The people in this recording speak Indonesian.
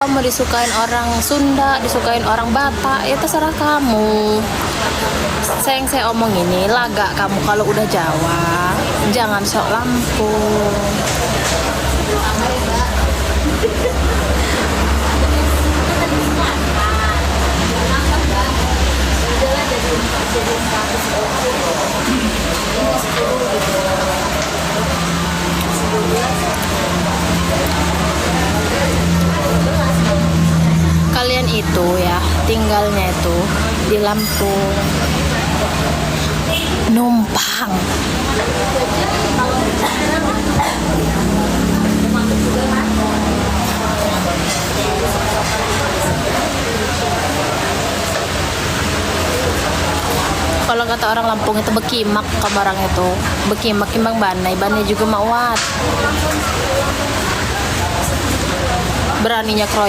Kamu disukain orang Sunda, disukain orang Batak, ya terserah kamu. Saya omong ini, laga kamu kalau udah Jawa, jangan sok Lampung. Kalian itu ya tinggalnya itu di Lampung, numpang. Kalau kata orang Lampung itu bekimak, kabarang itu bekimak kimbang banai juga mawat, beraninya kroyo